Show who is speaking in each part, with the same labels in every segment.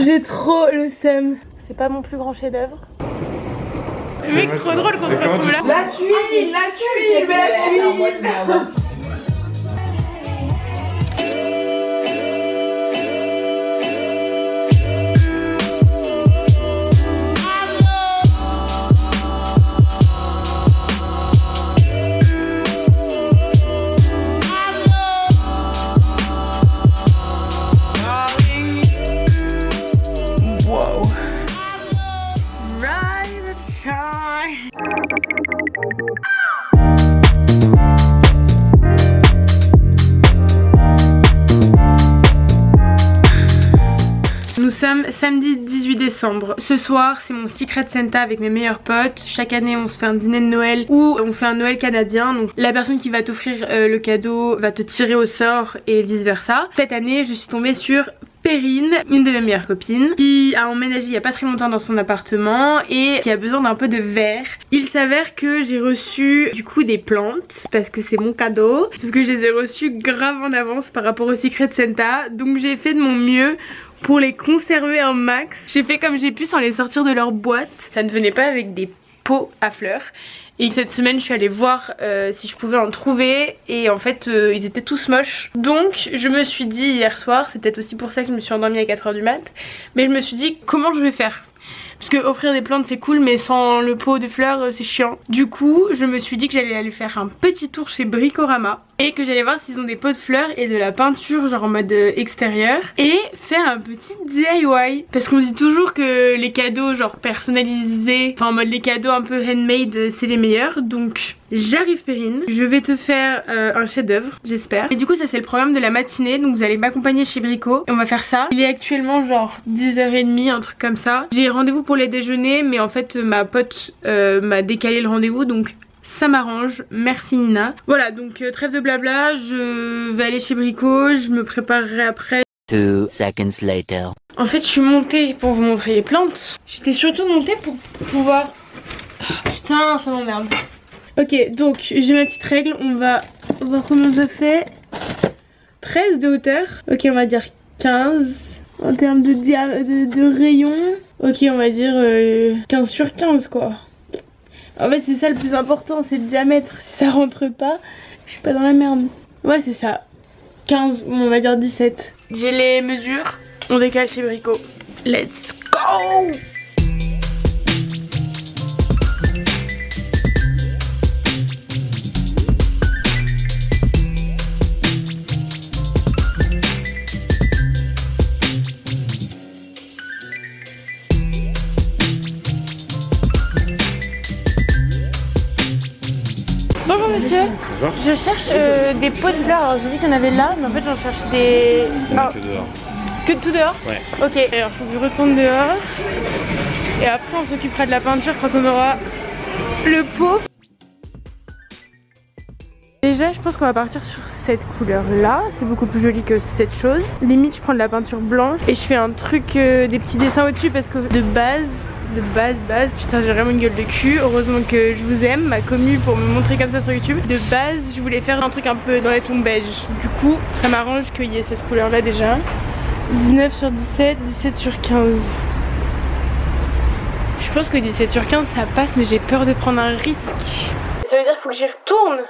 Speaker 1: J'ai trop le seum. C'est pas mon plus grand chef d'œuvre. Le mec trop drôle qu'on se retrouve là.
Speaker 2: La tuile, mais la tuile.
Speaker 1: Nous sommes samedi 18 décembre. Ce soir c'est mon Secret Santa avec mes meilleurs potes. Chaque année on se fait un dîner de Noël ou on fait un Noël canadien. Donc la personne qui va t'offrir le cadeau va te tirer au sort et vice versa. Cette année je suis tombée sur Perrine, une de mes meilleures copines, qui a emménagé il y a pas très longtemps dans son appartement et qui a besoin d'un peu de verre. Il s'avère que j'ai reçu du coup des plantes parce que c'est mon cadeau, sauf que je les ai reçues grave en avance par rapport au Secret Santa. Donc j'ai fait de mon mieux pour les conserver un max. J'ai fait comme j'ai pu sans les sortir de leur boîte. Ça ne venait pas avec des pots à fleurs. Et cette semaine je suis allée voir si je pouvais en trouver. Et en fait ils étaient tous moches. Donc je me suis dit hier soir, c'est peut-être aussi pour ça que je me suis endormie à 4 h du mat, mais je me suis dit comment je vais faire. Parce que offrir des plantes c'est cool mais sans le pot de fleurs c'est chiant. Du coup je me suis dit que j'allais aller faire un petit tour chez Bricorama et que j'allais voir s'ils ont des pots de fleurs et de la peinture genre en mode extérieur et faire un petit DIY. Parce qu'on dit toujours que les cadeaux genre personnalisés, enfin en mode les cadeaux un peu handmade c'est les meilleurs. Donc j'arrive Perrine, je vais te faire un chef d'œuvre j'espère. Et du coup ça c'est le programme de la matinée, donc vous allez m'accompagner chez Brico et on va faire ça. Il est actuellement genre 10 h 30, un truc comme ça. J'ai rendez-vous pour les déjeuners mais en fait ma pote m'a décalé le rendez-vous donc ça m'arrange, merci Nina. Voilà donc trêve de blabla, je vais aller chez Brico, je me préparerai après.
Speaker 3: 2 seconds later.
Speaker 1: En fait je suis montée pour vous montrer les plantes. J'étais surtout montée pour pouvoir... Oh, putain ça m'emmerde. Ok donc j'ai ma petite règle, on va voir combien ça fait. 13 de hauteur, ok on va dire 15 en termes de rayon. Ok on va dire 15 sur 15 quoi. En fait c'est ça le plus important, c'est le diamètre. Si ça rentre pas, je suis pas dans la merde. Ouais c'est ça, 15, on va dire 17. J'ai les mesures, on décale chez Brico. Let's go! Bonjour monsieur. Bonjour. Je cherche des pots de fleurs, alors j'ai vu qu'il y en avait là, mais en fait j'en cherche des...
Speaker 4: Ah. Que dehors.
Speaker 1: Que tout dehors?
Speaker 4: Ouais.
Speaker 1: Ok, alors faut que je retourne dehors. Et après on s'occupera de la peinture quand on aura le pot. Déjà je pense qu'on va partir sur cette couleur là, c'est beaucoup plus joli que cette chose. Limite je prends de la peinture blanche et je fais un truc, des petits dessins au dessus parce que de base, putain j'ai vraiment une gueule de cul. Heureusement que je vous aime, ma commu pour me montrer comme ça sur YouTube. De base je voulais faire un truc un peu dans les tons beige. Du coup ça m'arrange qu'il y ait cette couleur là déjà. 19 sur 17, 17 sur 15. Je pense que 17 sur 15 ça passe mais j'ai peur de prendre un risque. Ça veut dire qu'il faut que j'y retourne.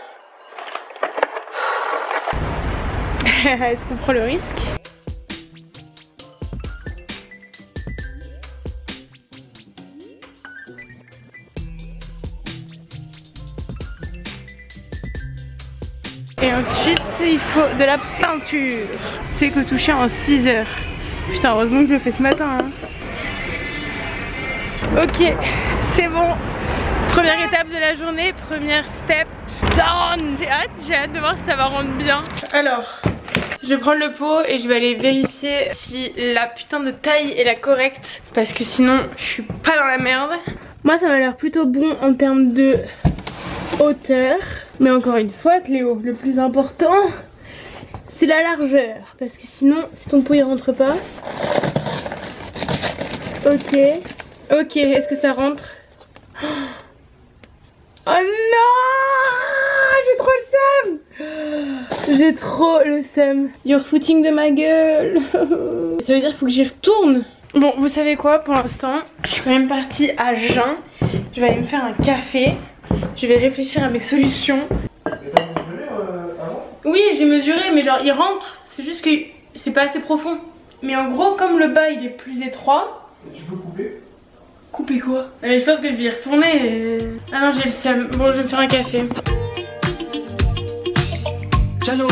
Speaker 1: Est-ce qu'on prend le risque? Et ensuite il faut de la peinture. C'est que toucher en 6 h. Putain heureusement que je le fais ce matin hein. Ok c'est bon. Première étape de la journée, première step done. J'ai hâte de voir si ça va rendre bien. Alors je vais prendre le pot et je vais aller vérifier si la putain de taille est la correcte. Parce que sinon je suis pas dans la merde. Moi ça m'a l'air plutôt bon en termes de hauteur. Mais encore une fois Cléo, le plus important c'est la largeur. Parce que sinon si ton pot il rentre pas. Ok. Ok, est-ce que ça rentre? Oh non, j'ai trop le seum. J'ai trop le seum. You're footing de ma gueule. Ça veut dire qu'il faut que j'y retourne. Bon, vous savez quoi, pour l'instant, je suis quand même partie à jeun. Je vais aller me faire un café. Je vais réfléchir à mes solutions.
Speaker 4: Et t'as mesuré avant?
Speaker 1: Oui, j'ai mesuré, mais genre il rentre. C'est juste que c'est pas assez profond. Mais en gros, comme le bas il est plus étroit.
Speaker 4: Et tu peux couper?
Speaker 1: Couper quoi? Ah, mais je pense que je vais y retourner. Ah non, j'ai le seum. Bon, je vais me faire un café.
Speaker 5: चलो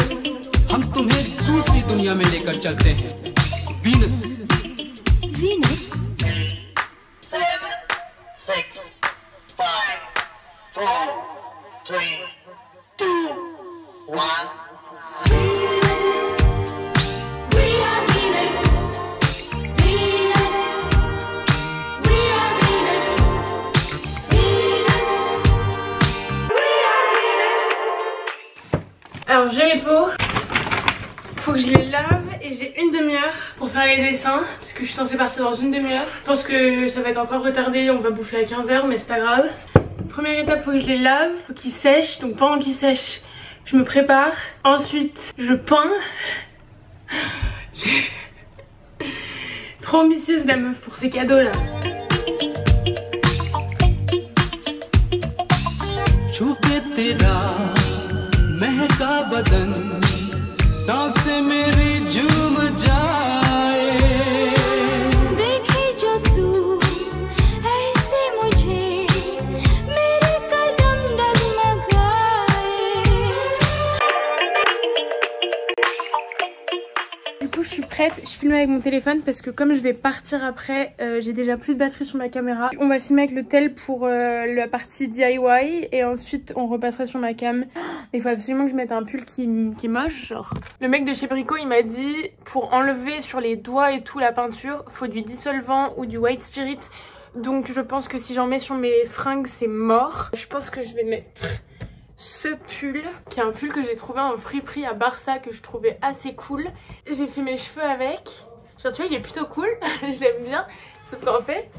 Speaker 5: हम तुम्हें दूसरी दुनिया में लेकर चलते हैं Venus
Speaker 6: Venus?
Speaker 2: 7, 6, 5, 4, 3, 2, 1.
Speaker 6: We are Venus. Venus. We are Venus. Venus.
Speaker 1: Alors j'ai mes pots. Faut que je les lave et j'ai une demi-heure pour faire les dessins parce que je suis censée partir dans une demi-heure. Je pense que ça va être encore retardé, on va bouffer à 15h mais c'est pas grave. Première étape, faut que je les lave, faut qu'ils sèchent. Donc pendant qu'ils sèchent, je me prépare. Ensuite, je peins. Trop ambitieuse la meuf pour ces cadeaux là.
Speaker 5: छुपे तेरा महका बदन सांसें मेरी झूम जाए
Speaker 6: देखे जो तू ऐसे मुझे मेरे कदम डगमगाए.
Speaker 1: Du coup je suis prête, je filme avec mon téléphone parce que comme je vais partir après, j'ai déjà plus de batterie sur ma caméra. On va filmer avec le tel pour la partie DIY et ensuite on repassera sur ma cam. Il faut absolument que je mette un pull qui est moche genre. Le mec de chez Brico il m'a dit pour enlever sur les doigts et tout la peinture, faut du dissolvant ou du white spirit. Donc je pense que si j'en mets sur mes fringues c'est mort. Je pense que je vais mettre ce pull qui est un pull que j'ai trouvé en friperie à Barça que je trouvais assez cool. J'ai fait mes cheveux avec. Genre tu vois il est plutôt cool, je l'aime bien. Sauf qu'en fait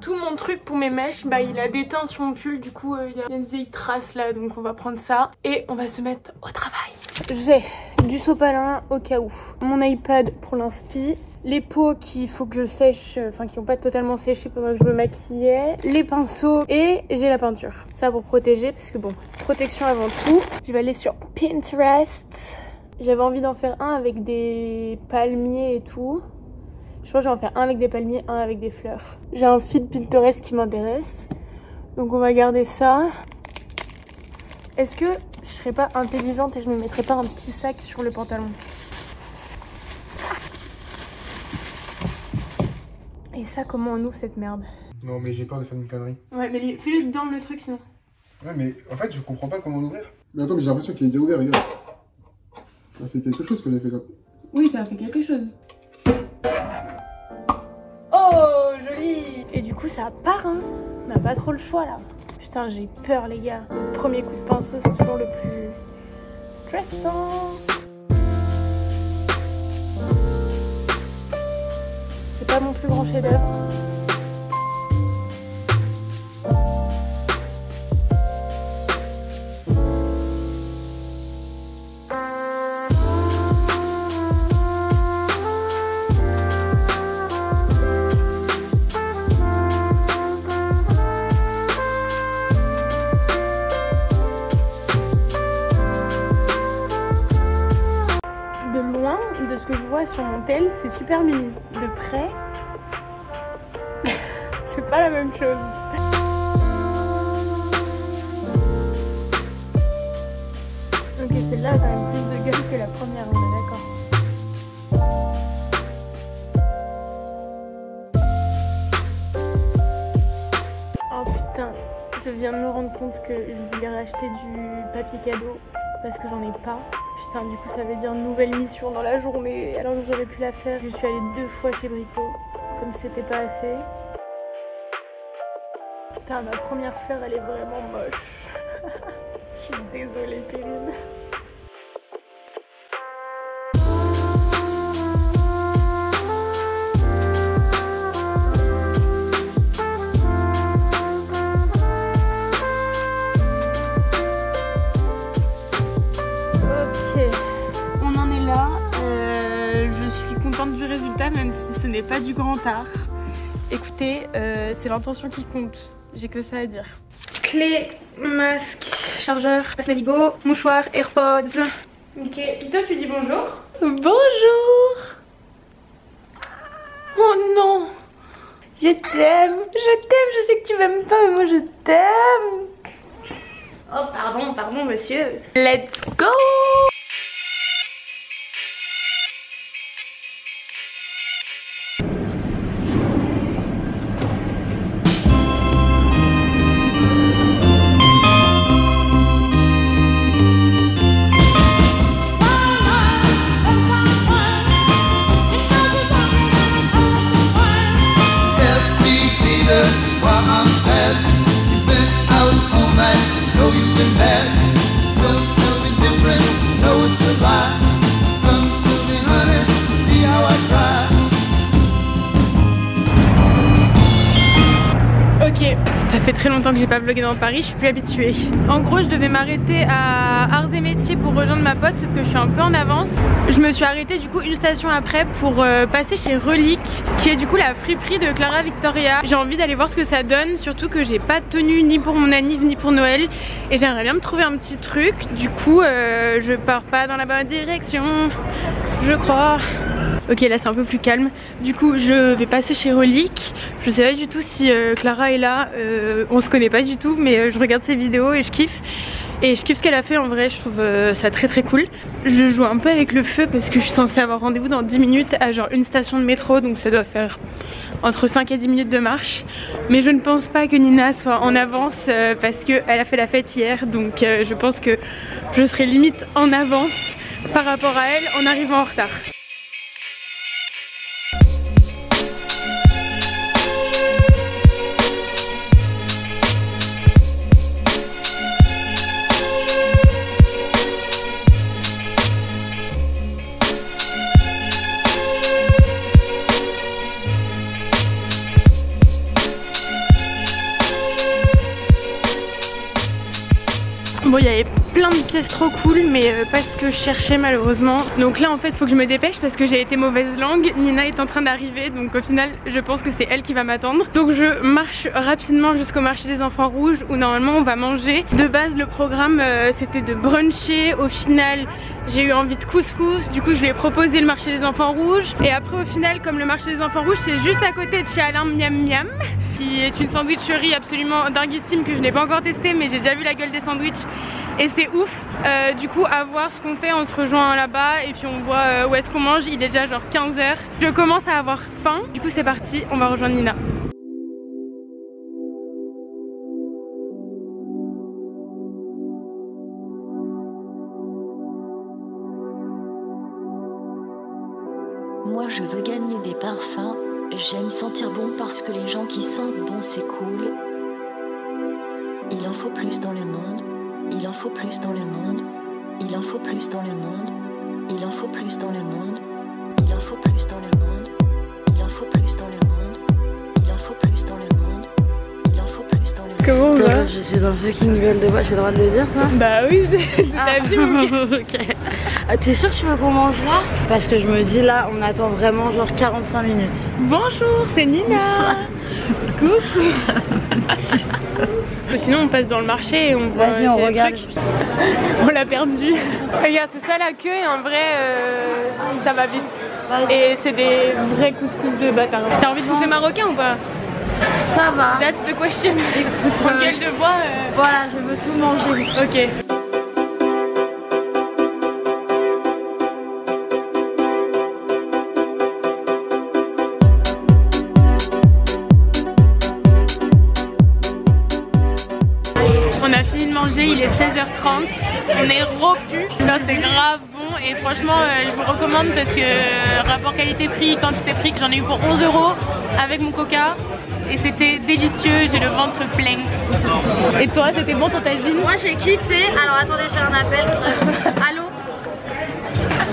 Speaker 1: tout mon truc pour mes mèches bah il a déteint sur mon pull. Du coup il y a une vieille trace là. Donc on va prendre ça et on va se mettre au travail. J'ai du sopalin au cas où, mon iPad pour l'inspi, les peaux qu'il faut que je sèche, enfin qui n'ont pas totalement séché pendant que je me maquillais, les pinceaux et j'ai la peinture. Ça pour protéger parce que bon, protection avant tout. Je vais aller sur Pinterest. J'avais envie d'en faire un avec des palmiers et tout. Je pense que je vais en faire un avec des palmiers, un avec des fleurs. J'ai un feed Pinterest qui m'intéresse. Donc on va garder ça. Est-ce que je serais pas intelligente et je me mettrais pas un petit sac sur le pantalon? Et ça, comment on ouvre cette merde?
Speaker 4: Non, mais j'ai peur de faire une connerie.
Speaker 1: Ouais, mais fais-le dans le truc sinon.
Speaker 4: Ouais, mais en fait, je comprends pas comment l'ouvrir. Mais attends, mais j'ai l'impression qu'il est déjà ouvert, regarde. Ça fait quelque chose qu'on a fait comme.
Speaker 1: Oui, ça a fait quelque chose. Oh, joli! Et du coup, ça part, hein. On n'a pas trop le choix là. Putain, j'ai peur, les gars. Le premier coup de pinceau, c'est toujours le plus stressant. C'est pas mon plus grand chef-d'œuvre. De loin, de ce que je vois sur mon tel, c'est super mimi. De près, c'est pas la même chose. Ok, celle-là a quand même plus de gueule que la première, on est d'accord. Oh putain, je viens de me rendre compte que je voulais racheter du papier cadeau parce que j'en ai pas. Putain, du coup ça veut dire nouvelle mission dans la journée alors que j'aurais pu la faire. Je suis allée 2 fois chez Brico, comme c'était pas assez. Putain, ma première fleur elle est vraiment moche. Je suis désolée Perrine. si ce n'est pas du grand art. Écoutez, c'est l'intention qui compte, j'ai que ça à dire. Clé, masque, chargeur, passe Navigo, mouchoir, AirPods. Ok, puis toi tu dis bonjour. Bonjour. Oh non, je t'aime, je sais que tu m'aimes pas, mais moi je t'aime. Oh pardon monsieur. Let's go. Ça fait très longtemps que j'ai pas vlogué dans Paris, je suis plus habituée. En gros, je devais m'arrêter à Arts et Métiers pour rejoindre ma pote, sauf que je suis un peu en avance. Je me suis arrêtée du coup une station après pour passer chez Relique, qui est du coup la friperie de Clara Victoria. J'ai envie d'aller voir ce que ça donne, surtout que j'ai pas de tenue ni pour mon anniv ni pour Noël. Et j'aimerais bien me trouver un petit truc, du coup je pars pas dans la bonne direction, je crois. Ok, là c'est un peu plus calme. Du coup je vais passer chez Relique. Je sais pas du tout si Clara est là. On se connaît pas du tout, mais je regarde ses vidéos et je kiffe. Et je kiffe ce qu'elle a fait en vrai, je trouve ça très cool. Je joue un peu avec le feu parce que je suis censée avoir rendez-vous dans 10 minutes à genre une station de métro. Donc ça doit faire entre 5 et 10 minutes de marche. Mais je ne pense pas que Nina soit en avance parce qu'elle a fait la fête hier. Donc je pense que je serai limite en avance par rapport à elle en arrivant en retard. Bon, il y avait plein de pièces trop cool, mais pas ce que je cherchais malheureusement. Donc là en fait il faut que je me dépêche parce que j'ai été mauvaise langue. Nina est en train d'arriver, donc au final je pense que c'est elle qui va m'attendre. Donc je marche rapidement jusqu'au marché des enfants rouges où normalement on va manger. De base le programme c'était de bruncher. Au final j'ai eu envie de couscous, du coup je lui ai proposé le marché des enfants rouges. Et après au final, comme le marché des enfants rouges c'est juste à côté de chez Alain Miam Miam, qui est une sandwicherie absolument dinguissime que je n'ai pas encore testé, mais j'ai déjà vu la gueule des sandwichs et c'est ouf. Du coup à voir ce qu'on fait, on se rejoint là-bas et puis on voit où est-ce qu'on mange. Il est déjà genre 15 h. Je commence à avoir faim, du coup c'est parti, on va rejoindre Nina.
Speaker 7: Moi je veux gagner des parfums. J'aime sentir bon parce que les gens qui sentent bon c'est cool. Il en faut plus dans le monde. Il en faut plus dans le monde. Il en faut plus dans le monde. Il en faut plus dans le monde. Il en faut plus dans le monde. Il en faut plus dans le monde. Il en faut plus dans le monde. Il en faut plus dans le monde.
Speaker 1: Comment on va?
Speaker 8: Je suis dans fucking gueule de bois, j'ai le droit de le dire ça?
Speaker 1: Bah oui, c'est ta vie.
Speaker 8: Ok. Ah, t'es sûr que tu veux qu'on mange là? Parce que je me dis là, on attend vraiment genre 45 minutes.
Speaker 1: Bonjour, c'est Nina. Coucou. Sinon on passe dans le marché et on voit.
Speaker 8: Vas-y, on regarde.
Speaker 1: On l'a perdu. Regarde, c'est ça la queue et en vrai ça va vite. Et c'est des vrais couscous de bâtard. T'as envie de bouffer marocain ou pas?
Speaker 8: Ça va.
Speaker 1: That's the question.
Speaker 8: Écoute,
Speaker 1: en gueule de bois.
Speaker 8: Voilà, je veux tout manger.
Speaker 1: Ok. On a fini de manger, il est 16h30, on est repu. C'est grave bon et franchement je vous recommande parce que rapport qualité-prix, quantité-prix, j'en ai eu pour 11 € avec mon coca et c'était délicieux, j'ai le ventre plein. Et toi, c'était bon ton tagine?
Speaker 8: Moi j'ai kiffé. Alors attendez, j'ai un appel. Allô?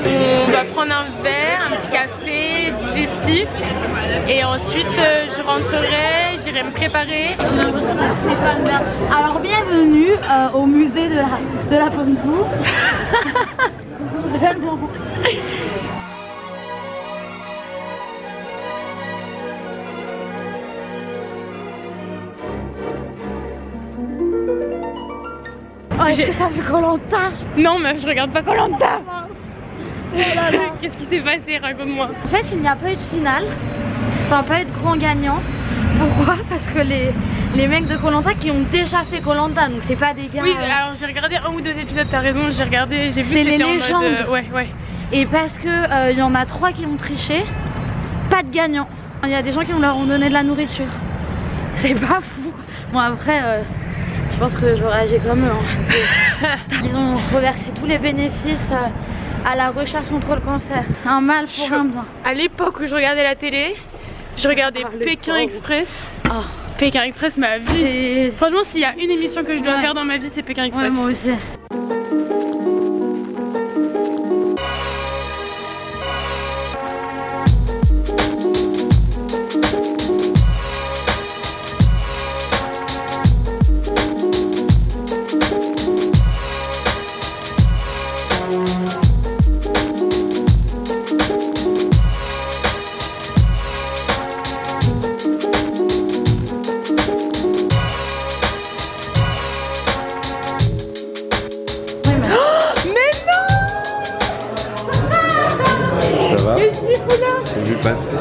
Speaker 1: On va prendre un verre, un petit café digestif et ensuite je rentrerai, j'irai me préparer.
Speaker 2: J'ai l'impression d'être Stéphane Bern. Alors bienvenue au musée de la Pomme-Tour. Vraiment. est-ce que t'as vu Koh-Lanta?
Speaker 1: Non meuf, je regarde pas Koh-Lanta.
Speaker 2: Oh là là.
Speaker 1: Qu'est-ce qui s'est passé? Raconte-moi.
Speaker 2: En fait, il n'y a pas eu de finale. Enfin, pas eu de grand gagnant. Pourquoi? Parce que les mecs de Koh-Lanta qui ont déjà fait Koh-Lanta, donc c'est pas des gars.
Speaker 1: Oui, alors j'ai regardé un ou deux épisodes, t'as raison, j'ai regardé, j'ai vu.
Speaker 2: C'est
Speaker 1: que
Speaker 2: les
Speaker 1: c'était en
Speaker 2: légendes.
Speaker 1: mode, ouais.
Speaker 2: Et parce que y en a 3 qui ont triché, pas de gagnant. Il y a des gens qui leur ont donné de la nourriture. C'est pas fou. Bon après, je pense que j'aurais agi comme eux. Hein. Ils ont reversé tous les bénéfices à la recherche contre le cancer. Un mal pour un bien.
Speaker 1: À l'époque où je regardais la télé, je regardais Pékin Express.
Speaker 2: Oh.
Speaker 1: Pékin Express, ma vie. Franchement, s'il y a une émission que je dois faire dans ma vie, c'est Pékin Express.
Speaker 2: Ouais, moi aussi.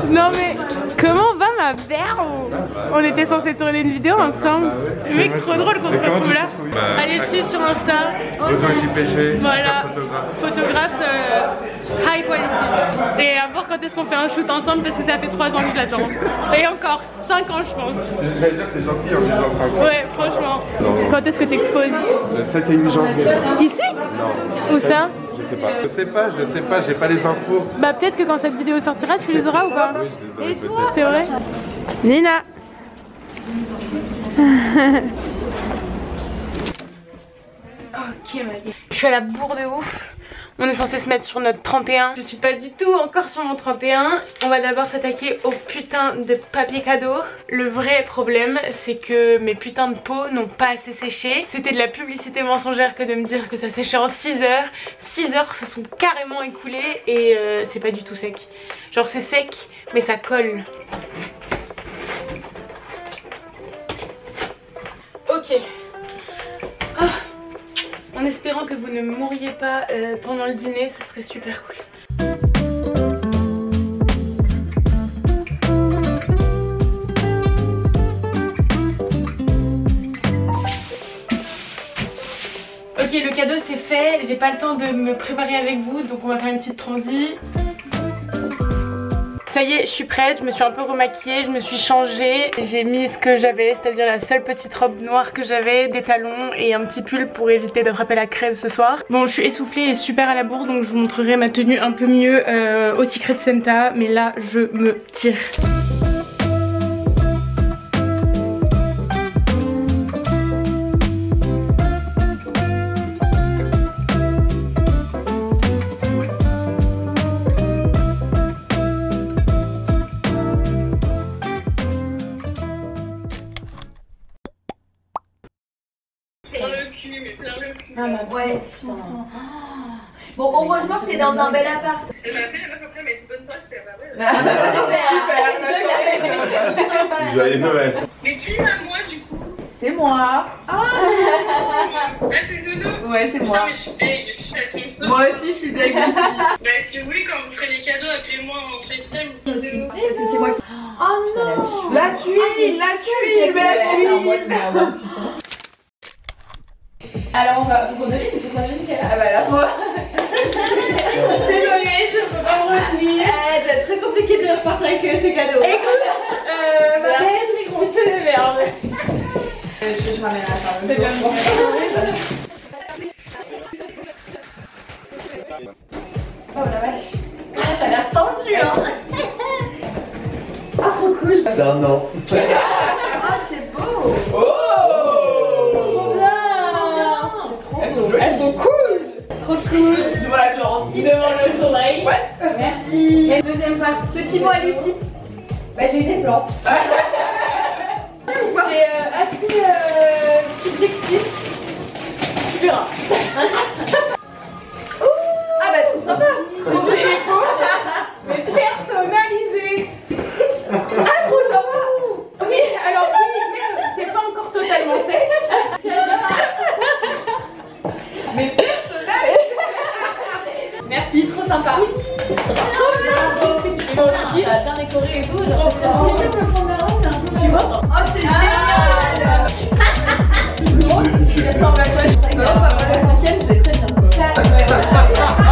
Speaker 1: Non mais comment va ma verbe? On était censé tourner une vidéo ensemble. Le mec trop drôle qu'on se retrouve là. Allez le suivre sur Insta. Voilà, photographe high quality. Et à voir quand est-ce qu'on fait un shoot ensemble parce que ça fait 3 ans que je l'attends. Et encore 5 ans je pense.
Speaker 4: J'allais dire que t'es gentil en disant 5 ans.
Speaker 1: Ouais franchement. Quand est-ce que t'exposes?
Speaker 4: Le 7 et 8 janvier.
Speaker 1: Ici?
Speaker 4: Non.
Speaker 1: Où ça?
Speaker 4: Je sais pas, j'ai pas les infos.
Speaker 1: Bah peut-être que quand cette vidéo sortira tu les auras ou pas?
Speaker 4: Oui, je les aurai peut-être.
Speaker 1: C'est vrai? Nina. Ok ma gueule. Je suis à la bourre de ouf. On est censé se mettre sur notre 31. Je suis pas du tout encore sur mon 31. On va d'abord s'attaquer au putain de papier cadeau. Le vrai problème c'est que mes putains de peaux n'ont pas assez séché. C'était de la publicité mensongère que de me dire que ça séchait en 6 heures. 6 heures se sont carrément écoulées et c'est pas du tout sec. Genre c'est sec mais ça colle. Ok. Oh. En espérant que vous ne mouriez pas pendant le dîner, ça serait super cool. Ok, le cadeau c'est fait, j'ai pas le temps de me préparer avec vous, donc on va faire une petite transi. Ça y est, je suis prête, je me suis un peu remaquillée, je me suis changée. J'ai mis ce que j'avais, c'est-à-dire la seule petite robe noire que j'avais, des talons et un petit pull pour éviter d'attraper la crève ce soir. Bon, je suis essoufflée et super à la bourre, donc je vous montrerai ma tenue un peu mieux au Secret Santa. Mais là, je me tire.
Speaker 2: Ah bah ouais, putain. Bon, heureusement que t'es dans un bel appart.
Speaker 1: Elle m'a appelé la meuf après, elle m'a dit bonne soirée, j'étais
Speaker 2: Super.
Speaker 4: Joyeux Noël.
Speaker 1: Mais qui m'a moi du coup?
Speaker 9: C'est moi.
Speaker 1: Ah c'est Nono.
Speaker 9: Ouais, c'est moi.
Speaker 1: Putain mais je suis deg, je suis à ton sauce.
Speaker 9: Moi aussi, je suis deg aussi.
Speaker 1: Bah si vous voulez, quand vous ferez les cadeaux, appelez-moi en FaceTime.
Speaker 9: Parce que c'est moi qui...
Speaker 2: Oh non.
Speaker 9: La tuile, la tuile. Alors on va, faut qu'on devine quelle. Ah bah alors moi. Désolée, je peux pas me retenir. C'est très compliqué de repartir avec ces cadeaux. Écoute, ma belle, tu te démerdes. Je ramène à la fin. C'est bien bon. Oh la vache. Ça a l'air tendu hein. Ah trop cool.
Speaker 3: C'est un an.
Speaker 2: Ah c'est beau.
Speaker 9: Oh. Elles sont cool. Trop cool. Devant la chlorophylle. Devant le soleil. What? Merci. Et deuxième partie.
Speaker 2: Petit mot à Lucie.
Speaker 9: Bah j'ai eu des plantes. C'est assez subjectif. Tu verras.
Speaker 2: Ah bah trop sympa.
Speaker 9: Mais personnalisé. Ah trop sympa. Oui, alors oui, merde, c'est pas encore totalement sec. bien décoré et tout. Genre, c'est très bon. Tu vois? Oh, c'est génial! Il ressemble à quoi? Non, bah, le 5ème, j'ai très bien. Ça, ouais, voilà.